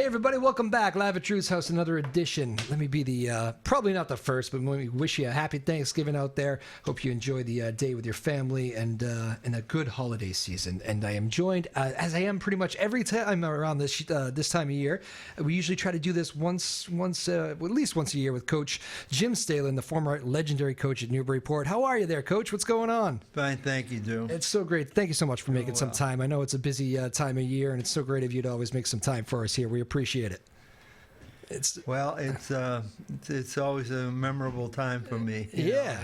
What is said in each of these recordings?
everybody, welcome back. Live at Drew's house, another edition. Let me be the, probably not the first, but let me wish you a happy Thanksgiving out there. Hope you enjoy the day with your family and a good holiday season. And I am joined, as I am pretty much every time around this time of year. We usually try to do this at least once a year with Coach Jim Stehlin, the former legendary coach at Newburyport. How are you there, Coach? What's going on? Fine, thank you, Drew. It's so great. Thank you so much for making some time. I know it's a busy time of year, and it's so great of you to always make some time for us here. We appreciate it. It's always a memorable time for me. Yeah.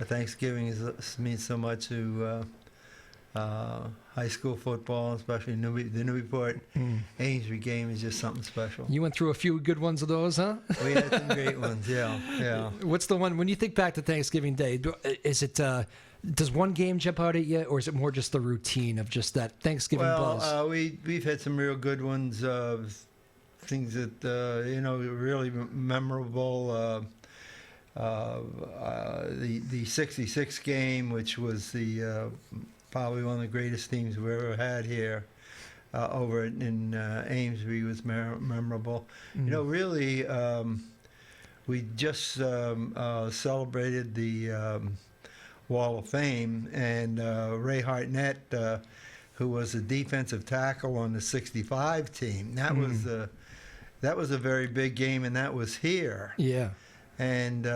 Thanksgiving means so much to high school football, especially the Newburyport Amesbury game is just something special. You went through a few good ones of those, huh? We had some great ones, yeah. What's the one, when you think back to Thanksgiving Day, is it, does one game jump out at you, or is it more just the routine of just that Thanksgiving buzz? We've had some real good ones, things that, really memorable. The 66 game, which was probably one of the greatest teams we've ever had here over in Amesbury, was memorable. Really, we just celebrated the Wall of Fame, and Ray Hartnett, who was a defensive tackle on the 65 team, that was a very big game, and that was here. Yeah. And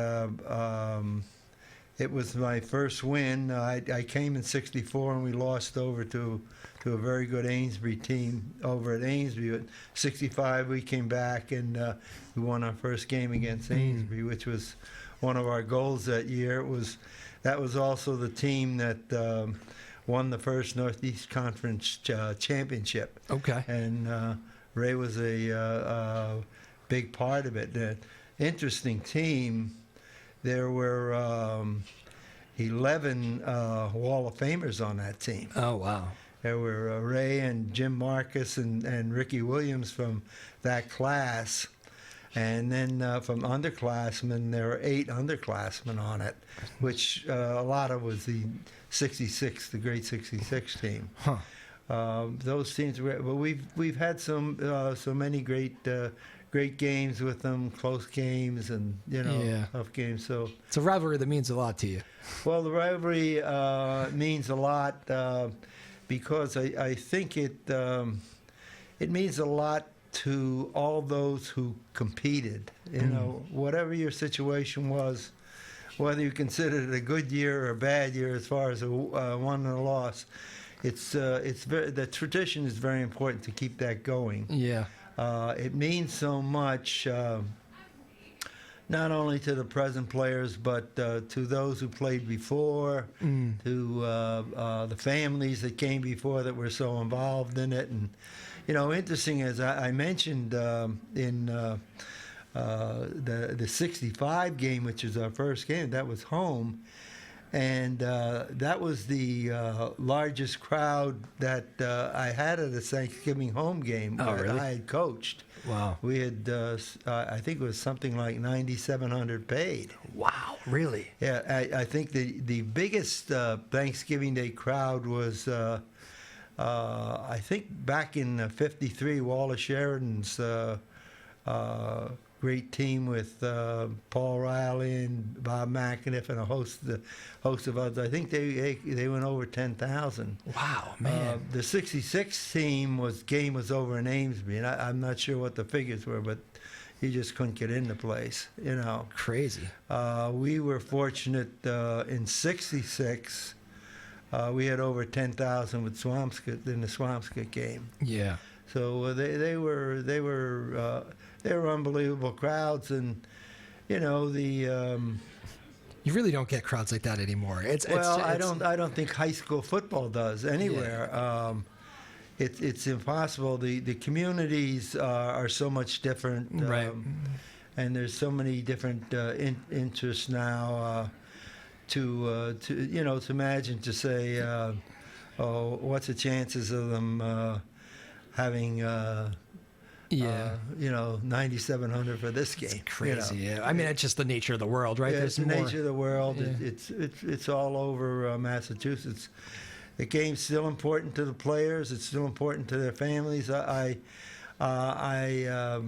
it was my first win. I came in 64, and we lost over to a very good Amesbury team over at Amesbury. At 65, we came back, and we won our first game against Amesbury, which was one of our goals that year. That was also the team that won the first Northeast Conference championship. Okay. And Ray was a big part of it. Interesting team. There were 11 Wall of Famers on that team. Oh, wow. There were Ray and Jim Marcus and Ricky Williams from that class. And then from underclassmen, there were 8 underclassmen on it, which a lot of was the great 66 team. Huh. Those teams were, but we've had so many great games with them, close games, and tough games. So it's a rivalry that means a lot to you. Well, the rivalry means a lot because I think it means a lot to all those who competed. Whatever your situation was, whether you considered it a good year or a bad year as far as a won or a loss. The tradition is very important to keep that going. Yeah. It means so much, not only to the present players, but to those who played before, to the families that came before that were so involved in it. And, interesting, as I mentioned in the 65 game, which is our first game, that was home. And that was the largest crowd that I had at a Thanksgiving home game that really? I had coached. Wow. We had, I think it was something like 9,700 paid. Wow, really? Yeah, I think the biggest Thanksgiving Day crowd was, I think back in '53, Wallace Sheridan's great team with Paul Riley and Bob McAniff and a host of others. I think they went over 10,000. Wow, man. The 66 game was over in Amesbury, and I'm not sure what the figures were, but you just couldn't get in the place. Crazy. We were fortunate in '66. We had over 10,000 with Swampscott in the Swampscott game. Yeah. So they were unbelievable crowds, and you really don't get crowds like that anymore. I don't think high school football does anywhere. Yeah. It's impossible. The communities are so much different, right? And there's so many different interests now. To imagine to say, what's the chances of them having 9,700 for this game? It's crazy. Yeah, I mean, it's just the nature of the world, right? Yeah, it's the nature of the world. Yeah. It's all over Massachusetts. The game's still important to the players. It's still important to their families. I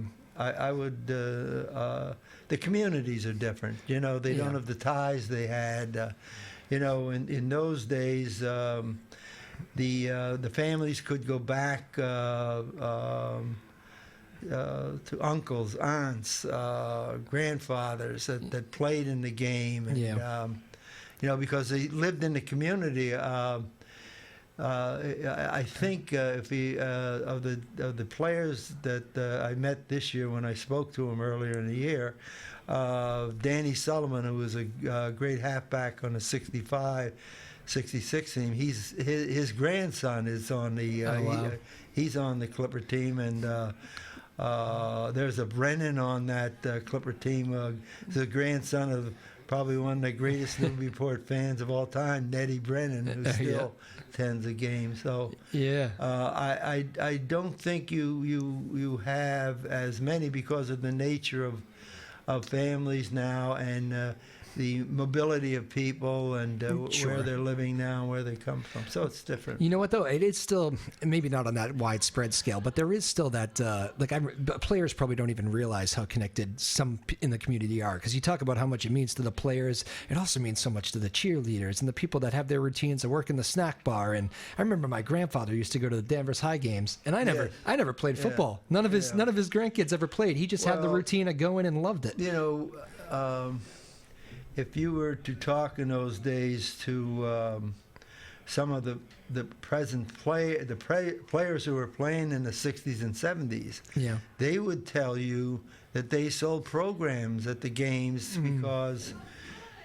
would. The communities are different. You know, they don't have the ties they had. You know, in those days, the families could go back to uncles, aunts, grandfathers that played in the game, and you know, because they lived in the community. I think of the players that I met this year when I spoke to him earlier in the year, Danny Sullivan, who was a great halfback on the 65, 66 team. His grandson is on the he's on the Clipper team, and there's a Brennan on that Clipper team. The grandson of probably one of the greatest Newburyport fans of all time, Nettie Brennan, who still attends a game. So I don't think you have as many because of the nature of families now, and the mobility of people, and where they're living now and where they come from. So it's different. You know what, though? It is still, maybe not on that widespread scale, but there is still that, players probably don't even realize how connected some in the community are. Because you talk about how much it means to the players. It also means so much to the cheerleaders and the people that have their routines and work in the snack bar. And I remember my grandfather used to go to the Danvers High games, and I never played football. None of his grandkids ever played. He just had the routine of going and loved it. You know, if you were to talk in those days to some of the present players who were playing in the 60s and 70s, they would tell you that they sold programs at the games because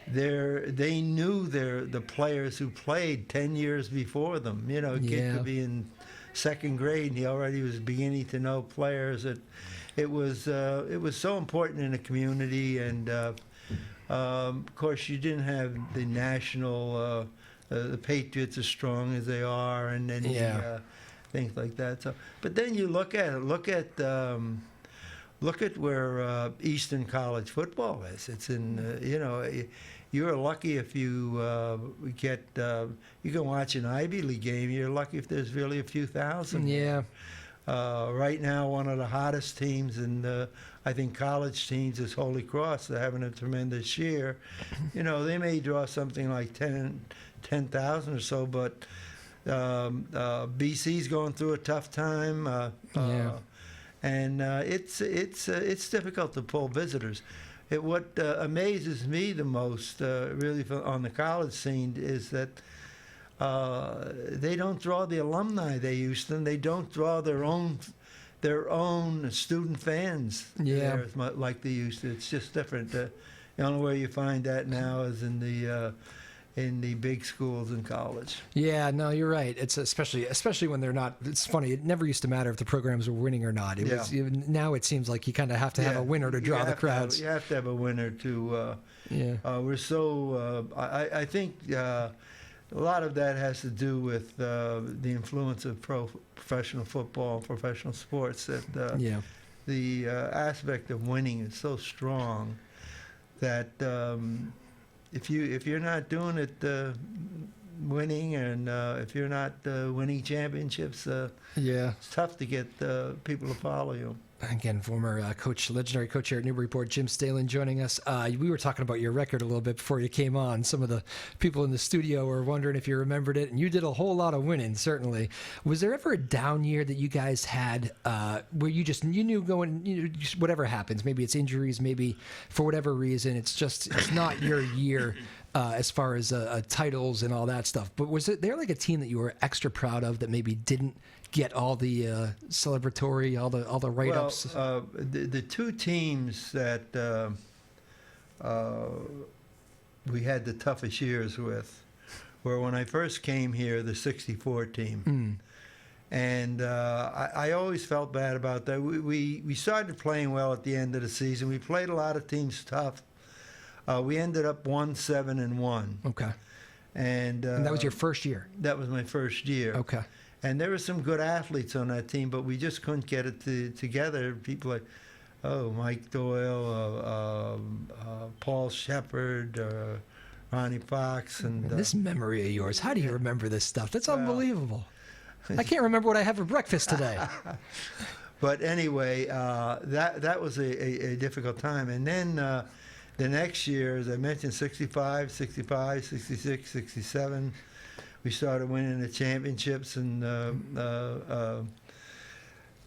they knew the players who played 10 years before them. You know, a kid could be in second grade and he already was beginning to know players. It was so important in the community, and of course, you didn't have the national, the Patriots as strong as they are, and then things like that. So, but then you look at it. Look at where Eastern College football is. It's in you know, you're lucky if you get you can watch an Ivy League game. You're lucky if there's really a few thousand. Yeah. Right now, one of the hottest teams in I think college teams is Holy Cross. They're having a tremendous year. You know, they may draw something like 10,000 or so, but BC's going through a tough time, and it's difficult to pull visitors. What amazes me the most, really, on the college scene is that they don't draw the alumni they used to. They don't draw their own student fans there like they used to. It's just different. The only way you find that now is in the big schools and college. Yeah, no, you're right. It's especially when they're not. It's funny. It never used to matter if the programs were winning or not. It was now. It seems like you kind of have to have a winner to draw the crowds. You have to have a winner to. We're so. I think. A lot of that has to do with the influence of professional football and professional sports. That the aspect of winning is so strong that if you're not doing it winning, and if you're not winning championships, it's tough to get people to follow you. Again, former legendary coach here at Newburyport, Jim Stehlin, joining us. We were talking about your record a little bit before you came on. Some of the people in the studio were wondering if you remembered it, and you did a whole lot of winning, certainly. Was there ever a down year that you guys had where you knew going, just whatever happens, maybe it's injuries, maybe for whatever reason, it's not your year as far as titles and all that stuff. But was there like a team that you were extra proud of that maybe didn't get all the celebratory, all the write-ups? Well, the two teams that we had the toughest years with were when I first came here, the 64 team. And I always felt bad about that. We started playing well at the end of the season. We played a lot of teams tough. We ended up 1-7-1. Okay. And that was your first year? That was my first year. Okay. And there were some good athletes on that team, but we just couldn't get it together. People like, Mike Doyle, Paul Shepard, Ronnie Fox. And this memory of yours, how do you remember this stuff? That's unbelievable. I can't remember what I had for breakfast today. But anyway, that was a difficult time. And then the next year, as I mentioned, 65, 66, 67, we started winning the championships. And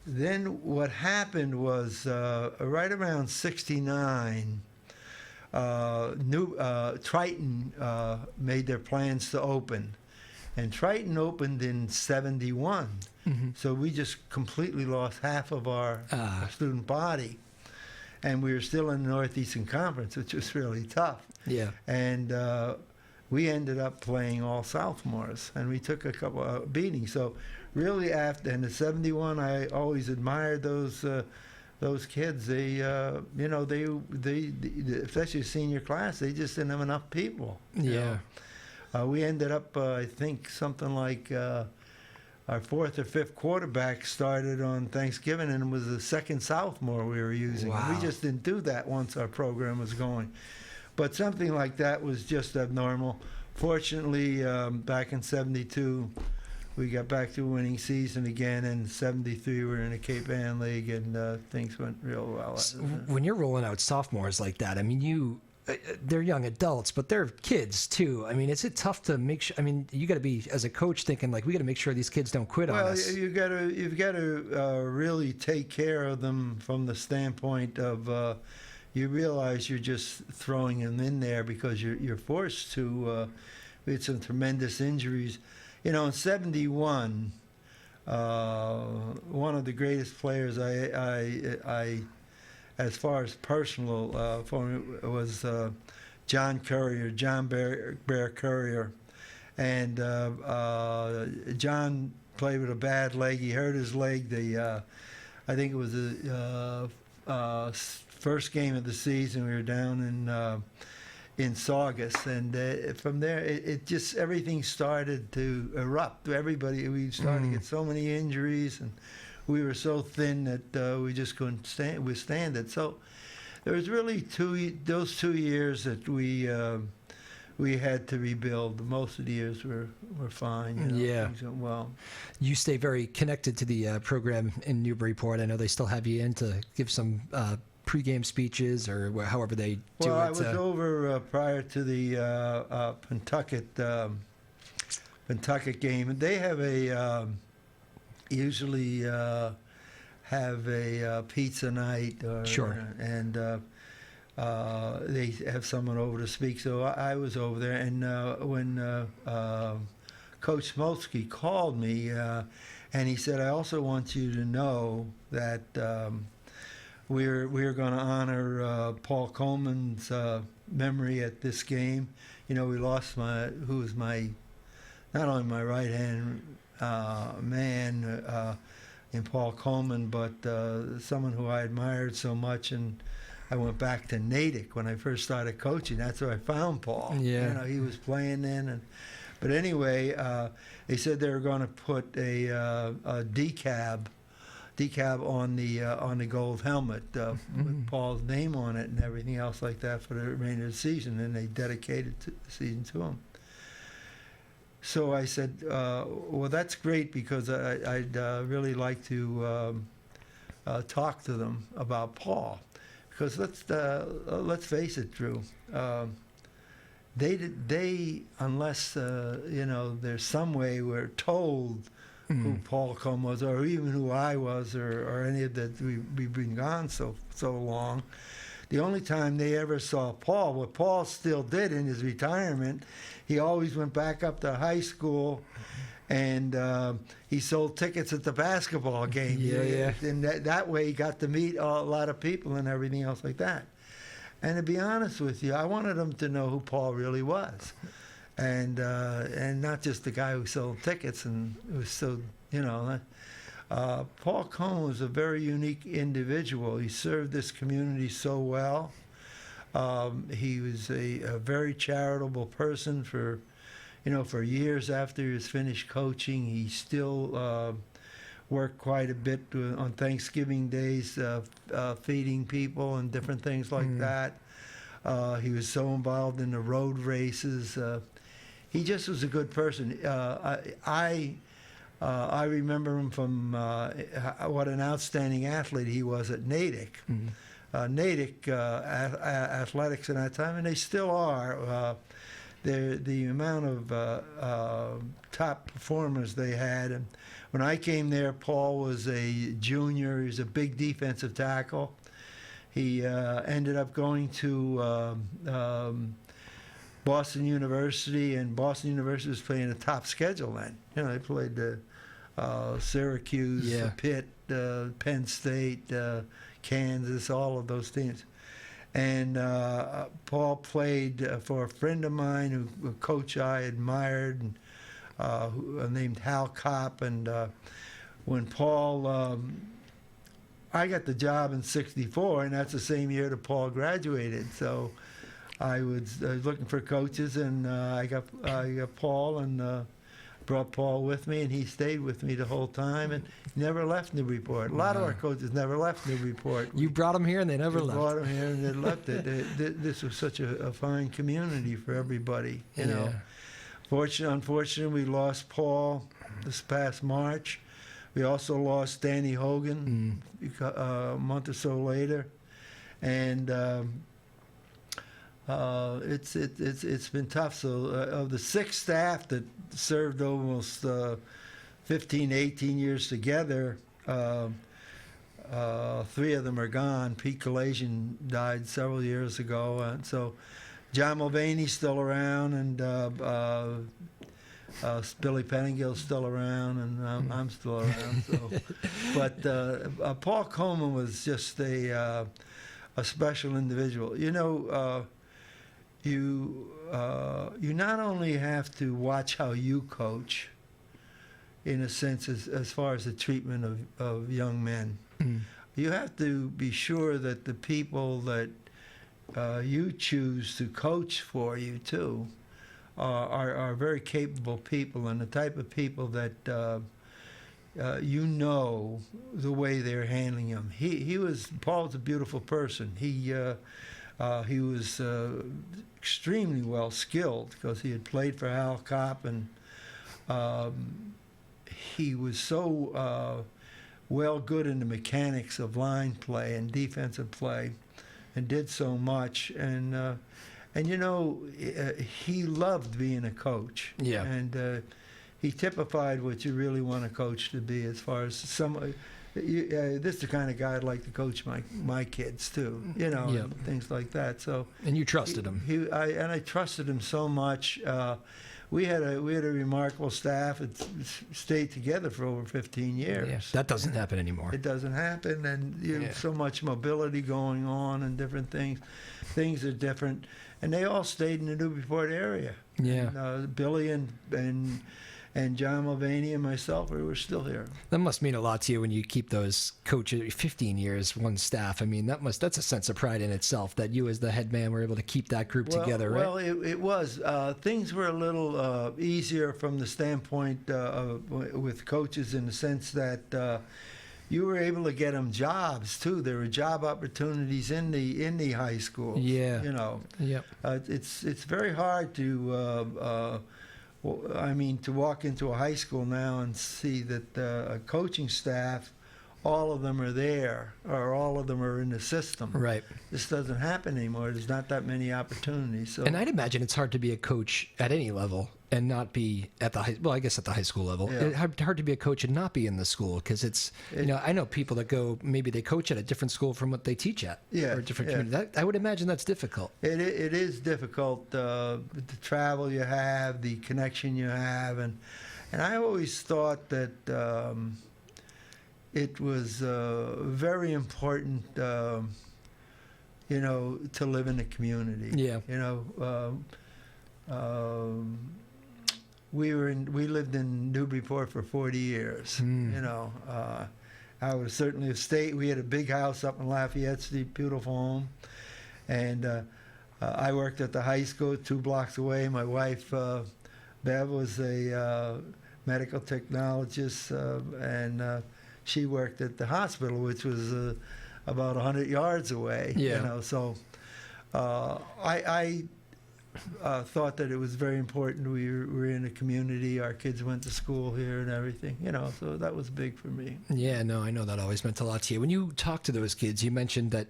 then what happened was right around 69, Triton made their plans to open. And Triton opened in 71. So we just completely lost half of our student body. And we were still in the Northeastern Conference, which was really tough. Yeah. And we ended up playing all sophomores, and we took a couple of beatings. So really after, in the 71, I always admired those kids. They, they especially senior class, they just didn't have enough people. Yeah. We ended up, I think, something like our fourth or fifth quarterback started on Thanksgiving, and it was the second sophomore we were using. Wow. We just didn't do that once our program was going. But something like that was just abnormal. Fortunately, back in 72, we got back to a winning season again. And in 73, we were in the Cape Ann League, and things went real well. When you're rolling out sophomores like that, I mean, they're young adults, but they're kids too. I mean, is it tough to make sure? I mean, you got to be, as a coach, thinking like, we got to make sure these kids don't quit on us. Well, you've got to really take care of them from the standpoint of you realize you're just throwing them in there because you're forced to. We had some tremendous injuries. You know, in 71, one of the greatest players I as far as personal for me was John Bear Courier. And John played with a bad leg. He hurt his leg. I think it was the first game of the season. We were down in Saugus, and from there it just everything started to erupt. We started to get so many injuries, and we were so thin that we just couldn't withstand it. So there was really those 2 years that we had to rebuild. Most of the years were fine. Yeah. Things went well. You stay very connected to the program in Newburyport. I know they still have you in to give some pregame speeches or however they do it. Well, I was over prior to the Pentucket game. They have usually have a pizza night. Sure. And they have someone over to speak. So I was over there, and when Coach Smolsky called me, and he said, "I also want you to know that we're going to honor Paul Coleman's memory at this game. You know, we lost who was not only my right hand man in Paul Coleman, but someone who I admired so much." And I went back to Natick when I first started coaching. That's where I found Paul. Yeah. You know, he was playing then. But anyway, they said they were going to put a decab on the gold helmet with Paul's name on it and everything else like that for the remainder of the season, and they dedicated the season to him. So I said, well, that's great, because I'd really like to talk to them about Paul. Because let's face it, Drew, they unless there's some way we're told who Paul Coleman was, or even who I was, or any of that, we've been gone so long. The only time they ever saw Paul, what Paul still did in his retirement, he always went back up to high school, and he sold tickets at the basketball game. Yeah. And that way he got to meet a lot of people and everything else like that. And to be honest with you, I wanted them to know who Paul really was, and not just the guy who sold tickets and was so, Paul Coleman was a very unique individual. He served this community so well. He was a very charitable person for years after he was finished coaching. He still worked quite a bit on Thanksgiving days, feeding people and different things like that. He was so involved in the road races. He just was a good person. I remember him from what an outstanding athlete he was at Natick. Natick athletics in that time, and they still are. The amount of top performers they had. And when I came there, Paul was a junior. He was a big defensive tackle. He ended up going to Boston University, and Boston University was playing a top schedule then. You know, they played Syracuse, Pitt, Penn State, Kansas, all of those teams. And Paul played for a friend of mine, a coach I admired, and, named Hal Kopp. And when Paul, I got the job in '64, and that's the same year that Paul graduated. So I was looking for coaches, and I got Paul, and brought Paul with me, and he stayed with me the whole time, and never left Newburyport. A lot of our coaches never left Newburyport. You brought them here, and they never left. Brought them here, and they left it. This was such a fine community for everybody. You know. Unfortunately, we lost Paul this past March. We also lost Danny Hogan a month or so later, and it's been tough. So of the 6 staff that served almost 15, 18 years together, 3 of them are gone. Pete Kalasian died several years ago, and so John Mulvaney's still around, and Billy Penningill's still around, and I'm still around. So, but Paul Coleman was just a special individual. You know, you not only have to watch how you coach, in a sense, as far as the treatment of young men. You have to be sure that the people that you choose to coach for you too are very capable people, and the type of people that you know the way they're handling him. Paul was a beautiful person. He was extremely well skilled because he had played for Hal Kopp, and he was so well good in the mechanics of line play and defensive play, and did so much. And you know, he loved being a coach. Yeah. And he typified what you really want a coach to be, as far as this is the kind of guy I'd like to coach my kids too, you know, and things like that. So. And you trusted him. I trusted him so much. We had a remarkable staff. It stayed together for over 15 years. Yes, that doesn't happen anymore. It doesn't happen, and you have so much mobility going on and different things. Things are different, and they all stayed in the Newburyport area. Yeah. And, Billy and John Mulvaney and myself, we were still here. That must mean a lot to you when you keep those coaches 15 years, one staff. I mean, that's a sense of pride in itself that you as the head man were able to keep that group together, right? Well, it was. Things were a little easier from the standpoint with coaches, in the sense that you were able to get them jobs too. There were job opportunities in the high school. Yeah. You know. Yep. It's very hard to. To walk into a high school now and see that a coaching staff, all of them are there, or all of them are in the system. Right. This doesn't happen anymore. There's not that many opportunities. So. And I'd imagine it's hard to be a coach at any level and not be at the I guess at the high school level. Yeah. It's hard to be a coach and not be in the school, because I know people that go, maybe they coach at a different school from what they teach at. Yeah. Or a different community. I would imagine that's difficult. It is difficult, the travel you have, the connection you have, and I always thought that it was very important, to live in a community. Yeah. We lived in Newburyport for 40 years. I would certainly have stayed. We had a big house up in Lafayette Street, beautiful home, and I worked at the high school 2 blocks away. My wife Bev was a medical technologist, and she worked at the hospital, which was about 100 yards away. Yeah. So thought that it was very important. We were in a community. Our kids went to school here and everything, so that was big for me. Yeah, no, I know that always meant a lot to you. When you talk to those kids, you mentioned that,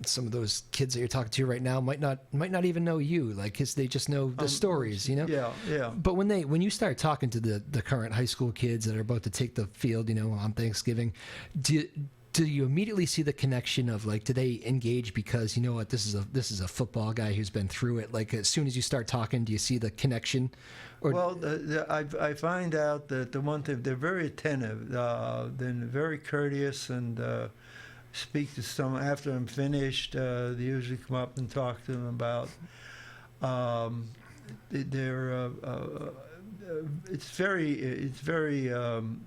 some of those kids that you're talking to right now might not even know you, like, 'cause they just know the stories, Yeah. But when you start talking to the current high school kids that are about to take the field, on Thanksgiving, do you immediately see the connection of, like, do they engage because, you know what, this is a football guy who's been through it? Like, as soon as you start talking, do you see the connection? Or Well, I find out that the one thing, they're very attentive, then very courteous, and speak to someone after I'm finished. They usually come up and talk to them about. They're it's very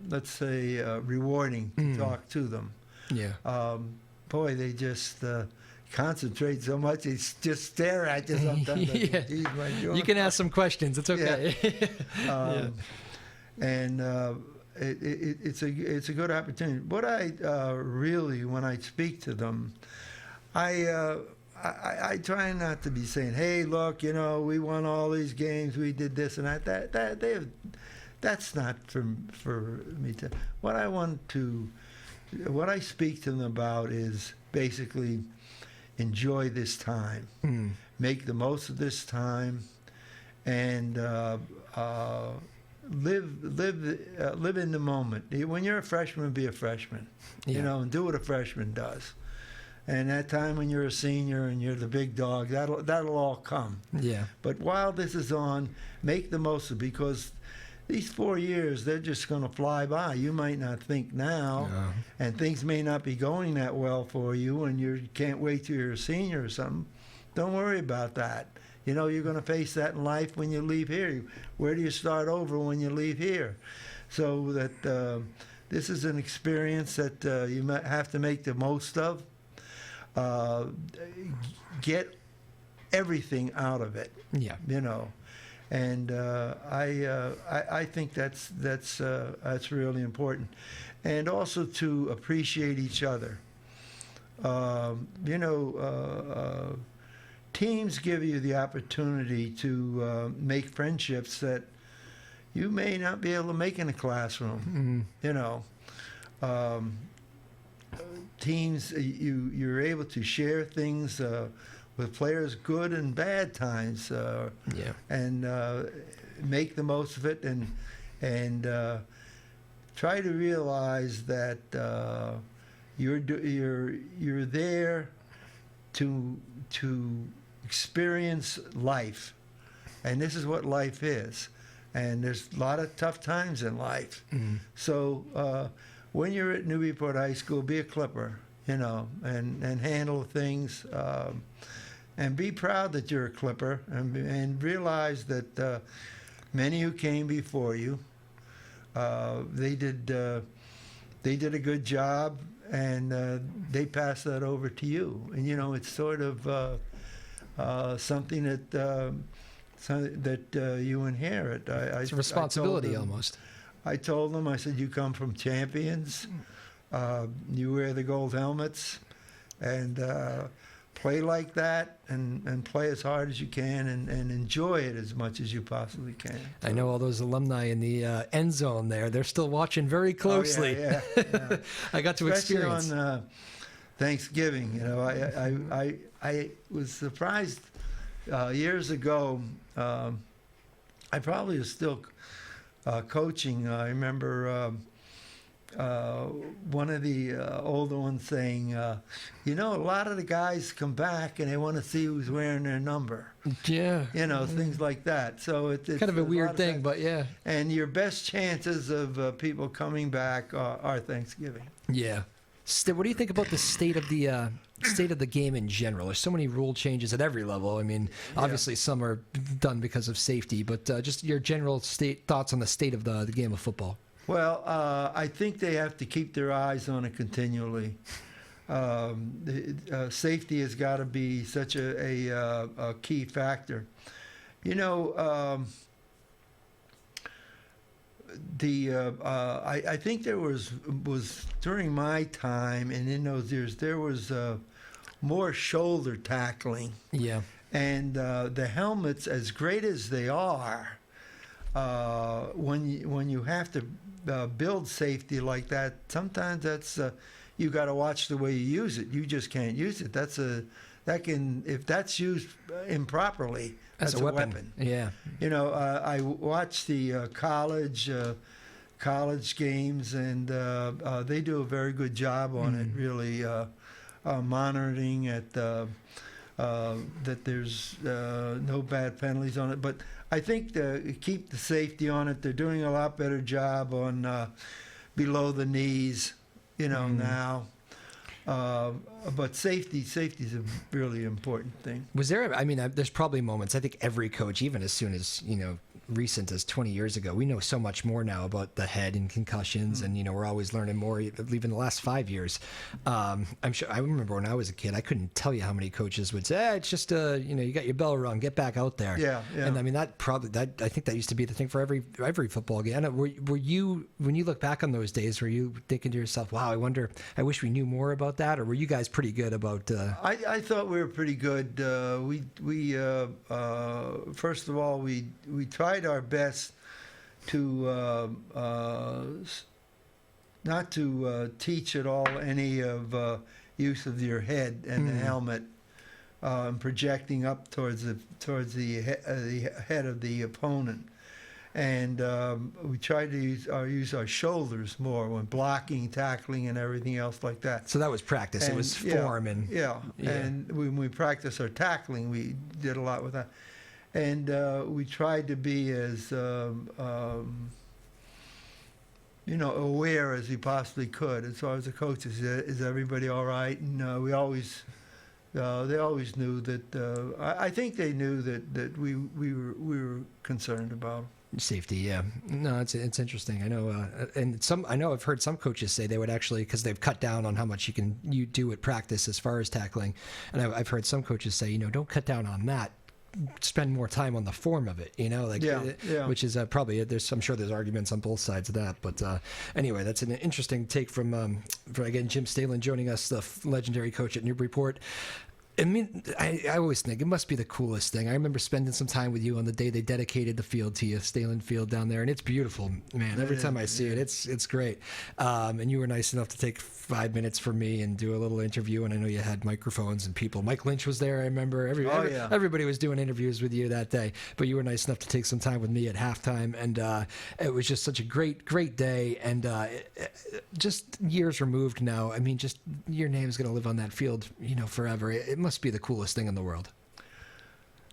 let's say rewarding to talk to them. yeah. Boy, they just concentrate so much. They just stare at you sometimes. Yeah. Geez, my God. You can ask some questions. It's okay. And it's a good opportunity. What I really, when I speak to them, I try not to be saying, "Hey, look, we won all these games, we did this and that." That's not for me to. What I speak to them about is basically enjoy this time, make the most of this time, and live in the moment. When you're a freshman, be a freshman, and do what a freshman does. And that time when you're a senior and you're the big dog, that'll all come. Yeah. But while this is on, make the most of it, because these 4 years, they're just going to fly by. You might not think now, and things may not be going that well for you, and you can't wait till you're a senior or something. Don't worry about that. You're going to face that in life when you leave here. Where do you start over when you leave here? So that this is an experience that you might have to make the most of. Get everything out of it. Yeah. And I think that's really important, and also to appreciate each other. Teams give you the opportunity to make friendships that you may not be able to make in a classroom. Teams, you're able to share things with players, good and bad times, and make the most of it, and try to realize that you're there to experience life, and this is what life is, and there's a lot of tough times in life. So when you're at Newburyport High School, be a Clipper, and handle things. And be proud that you're a Clipper, and realize that many who came before you, they did a good job, and they passed that over to you. And it's sort of something that you inherit. It's a responsibility almost. I told them, I said, you come from champions, you wear the gold helmets, and play like that, and play as hard as you can, and enjoy it as much as you possibly can. So. I know all those alumni in the end zone there. They're still watching very closely. Oh, yeah. I got to Especially experience. on Thanksgiving, I was surprised years ago. I probably was still coaching. I remember one of the older ones saying, a lot of the guys come back and they want to see who's wearing their number. Yeah. Things like that. So it's kind of a weird thing, but yeah. And your best chances of people coming back are Thanksgiving. Yeah. What do you think about the state of the game in general? There's so many rule changes at every level. I mean, obviously some are done because of safety, but just your general thoughts on the state of the game of football. Well, I think they have to keep their eyes on it continually. Safety has got to be such a key factor. I think there was during my time and in those years there was more shoulder tackling. Yeah. And the helmets, as great as they are, when you have to build safety like that, sometimes that's you got to watch the way you use it. You just can't use it. If that's used improperly, that's a weapon. Yeah. I watch the college games, and they do a very good job on it. Really monitoring at that there's no bad penalties on it. But I think to keep the safety on it, they're doing a lot better job on below the knees, now. But safety is a really important thing. Was there? I mean, there's probably moments. I think every coach, even as soon as recent as 20 years ago, we know so much more now about the head and concussions, and we're always learning more. Even the last 5 years, I'm sure. I remember when I was a kid, I couldn't tell you how many coaches would say, "It's just you got your bell rung, get back out there." Yeah. And I mean, I think that used to be the thing for every football game. Were you, when you look back on those days, were you thinking to yourself, "Wow, I wish we knew more about that," or were you guys pretty good about? I thought we were pretty good. We first of all, we tried our best to not to teach at all any of use of your head and the helmet, projecting up towards the head of the opponent. And we tried to use our shoulders more when blocking, tackling, and everything else like that. So that was practice. It was form and And when we practiced our tackling, we did a lot with that. And we tried to be as aware as we possibly could as far as the coaches. Is everybody all right? And we always. They always knew that. I think they knew that we were concerned about safety. Yeah, no, it's interesting. I know, I know I've heard some coaches say they would actually, because they've cut down on how much you do at practice as far as tackling, and I've heard some coaches say, don't cut down on that. Spend more time on the form of it, which is probably I'm sure there's arguments on both sides of that, but anyway, that's an interesting take from again Jim Stehlin joining us, the legendary coach at Newburyport. I mean, I always think it must be the coolest thing. I remember spending some time with you on the day they dedicated the field to you, Stehlin Field down there, and it's beautiful, man. Every time I see it, it's great. And you were nice enough to take 5 minutes for me and do a little interview, and I know you had microphones and people. Mike Lynch was there, I remember. Everybody was doing interviews with you that day, but you were nice enough to take some time with me at halftime, and it was just such a great day, and just years removed now. I mean, just your name's going to live on that field, forever. It must be the coolest thing in the world.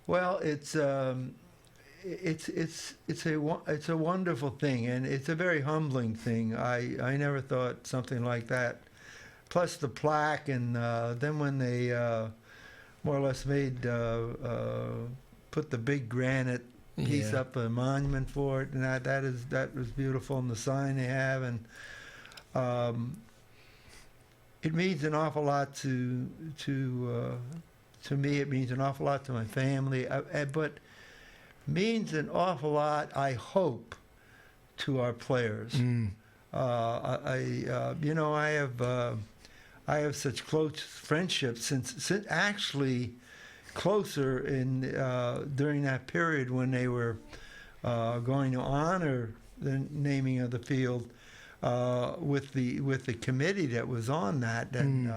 Well, it's a wonderful thing, and it's a very humbling thing. I never thought something like that. Plus the plaque, and then when they more or less put the big granite piece up, a monument for it, and that was beautiful, and the sign they have, and it means an awful lot to me. It means an awful lot to my family, but means an awful lot, I hope, to our players. I have such close friendships since actually closer in during that period when they were going to honor the naming of the field with the committee that was on that, and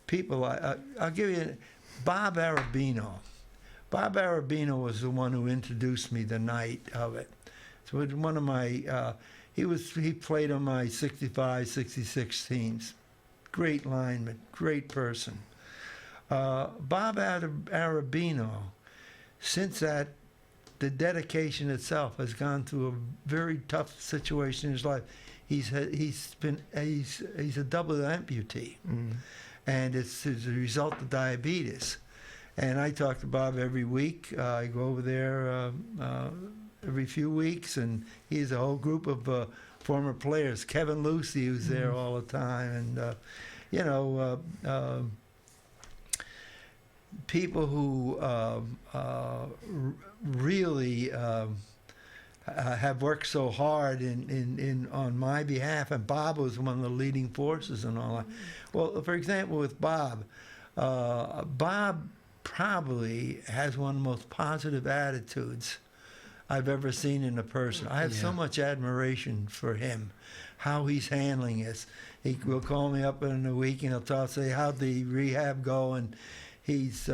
people. I'll give you Bob Arabino. Bob Arabino was the one who introduced me the night of it. So it was one of my. He played on my 65, 66 teams. Great lineman, great person. Bob Arabino, since that, the dedication itself has gone through a very tough situation in his life. He's a double amputee, and it's as a result of diabetes. And I talk to Bob every week. I go over there every few weeks, and he has a whole group of former players. Kevin Lucy, who's there all the time, and people who really have worked so hard on my behalf, and Bob was one of the leading forces and all that. Well, for example, with Bob probably has one of the most positive attitudes I've ever seen in a person. I have so much admiration for him, how he's handling this. He will call me up in a week and he'll talk, say, how'd the rehab go? And he's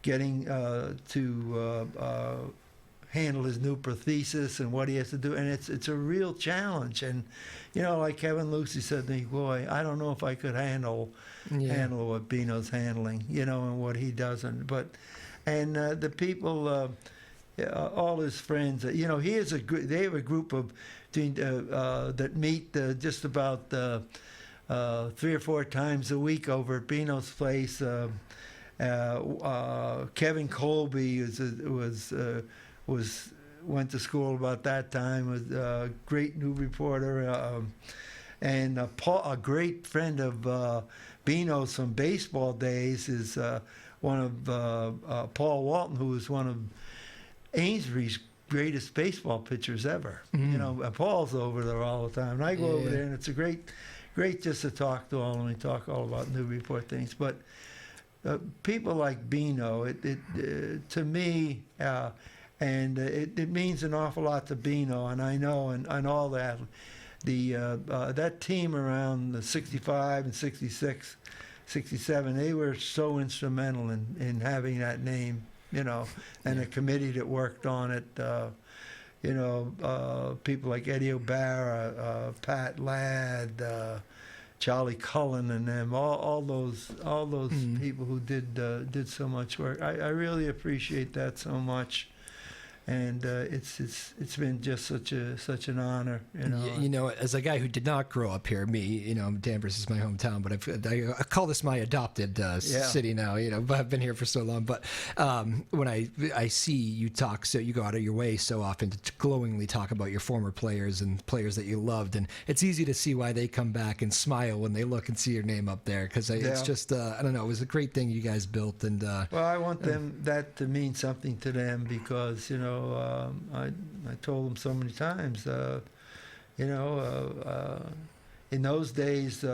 getting to handle his new prosthesis and what he has to do. And it's a real challenge. And, you know, like Kevin Lucy said to me, boy, I don't know if I could handle what Bino's handling, you know, and what he doesn't. And the people, all his friends, you know, they have a group of that meet just about 3 or 4 times a week over at Bino's place. Kevin Colby went to school about that time, was a great Newburyporter, and Paul, a great friend of Bino's from baseball days, is one of Paul Walton, who was one of Amesbury's greatest baseball pitchers ever. You know, Paul's over there all the time, and I go over there, and it's a great just to talk to all of them. We talk all about Newburyport things, but people like Bino, to me, and it means an awful lot to Bino, and I know, and all that. That team around the 65 and 66, 67, they were so instrumental in having that name, you know, and a committee that worked on it. You know, people like Eddie O'Barra, Pat Ladd, Charlie Cullen, and them, all those people who did so much work. I really appreciate that so much. And it's been just such an honor, you know. You know, as a guy who did not grow up here, me, you know, Danvers is my hometown, but I call this my adopted city now. You know, but I've been here for so long. But when I see you talk, so you go out of your way so often to glowingly talk about your former players and players that you loved, and it's easy to see why they come back and smile when they look and see your name up there, because it's just I don't know, it was a great thing you guys built. And well, I want that to mean something to them, because, you know, I told them so many times, you know, in those days,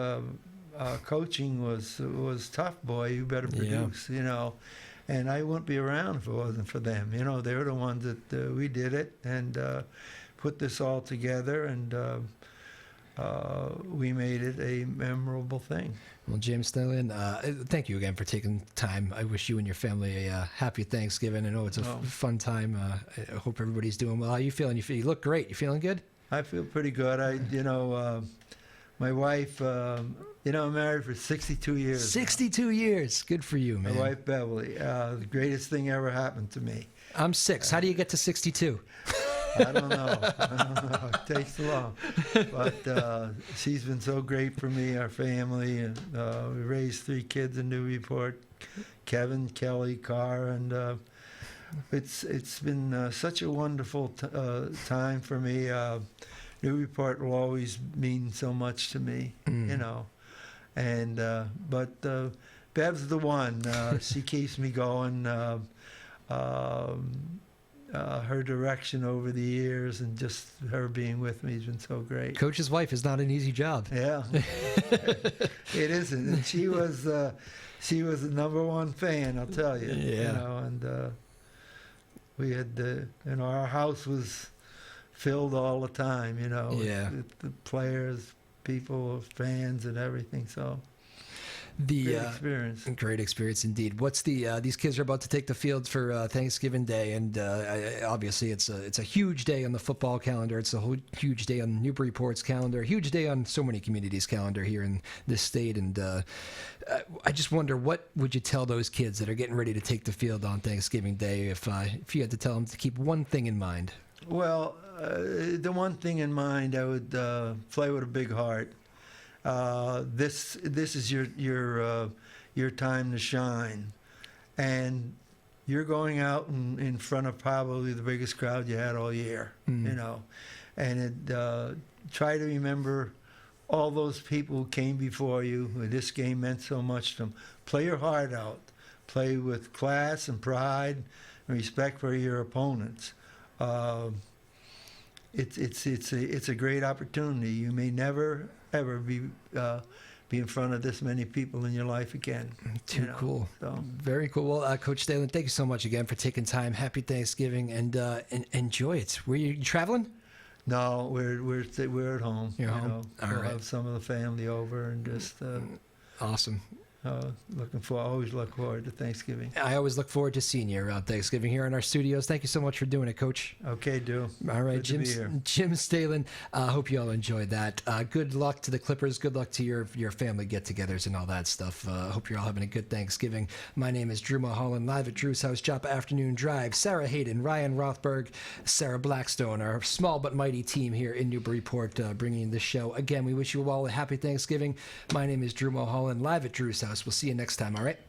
coaching was tough, boy. You better produce, you know. And I wouldn't be around if it wasn't for them. You know, they were the ones that we did it and put this all together, and we made it a memorable thing. Well, James Stehlin, thank you again for taking time. I wish you and your family a happy Thanksgiving. I know it's a fun time. I hope everybody's doing well. How are you feeling? You look great. You feeling good? I feel pretty good. You know, my wife, you know, I'm married for 62 years. 62 years. Good for you, man. My wife, Beverly. The greatest thing ever happened to me. I'm 6. How do you get to 62? I don't know. It takes too long. But she's been so great for me, our family, and we raised 3 kids in Newburyport, Kevin, Kelly, Carr, and it's been such a wonderful time for me. Newburyport will always mean so much to me, you know. And but Bev's the one. She keeps me going. Her direction over the years, and just her being with me has been so great. Coach's wife is not an easy job. Yeah, it isn't. And she was the #1 fan, I'll tell you. Yeah. You know, and we had you know, our house was filled all the time. You know, with the players, people, fans, and everything. So. Great experience. Great experience indeed. What's these kids are about to take the field for Thanksgiving Day, and obviously it's a huge day on the football calendar. It's a huge day on Newburyport's calendar, a huge day on so many communities' calendar here in this state. And I just wonder, what would you tell those kids that are getting ready to take the field on Thanksgiving Day if you had to tell them to keep one thing in mind? Well, the one thing in mind, I would play with a big heart. This is your time to shine, and you're going out in front of probably the biggest crowd you had all year, you know, and try to remember all those people who came before you. This game meant so much to them. Play your heart out. Play with class and pride and respect for your opponents. It's a great opportunity. You may never ever be be in front of this many people in your life again. Too cool. So. Very cool. Well, Coach Stehlin, thank you so much again for taking time. Happy Thanksgiving, and enjoy it. Were you traveling? No, we're at home. You're home? Know. All We'll right. have some of the family over and just Awesome. always look forward to Thanksgiving. I always look forward to seeing you around Thanksgiving here in our studios. Thank you so much for doing it, Coach. Okay, do. All right, Good to be here. Jim Stehlin. Hope you all enjoyed that. Good luck to the Clippers. Good luck to your family get-togethers and all that stuff. Hope you're all having a good Thanksgiving. My name is Drew Moholland, live at Drew's House, Joppa Afternoon Drive. Sarah Hayden, Ryan Rothberg, Sarah Blackstone, our small but mighty team here in Newburyport, bringing the show. Again, we wish you all a happy Thanksgiving. My name is Drew Moholland, live at Drew's House. We'll see you next time, all right?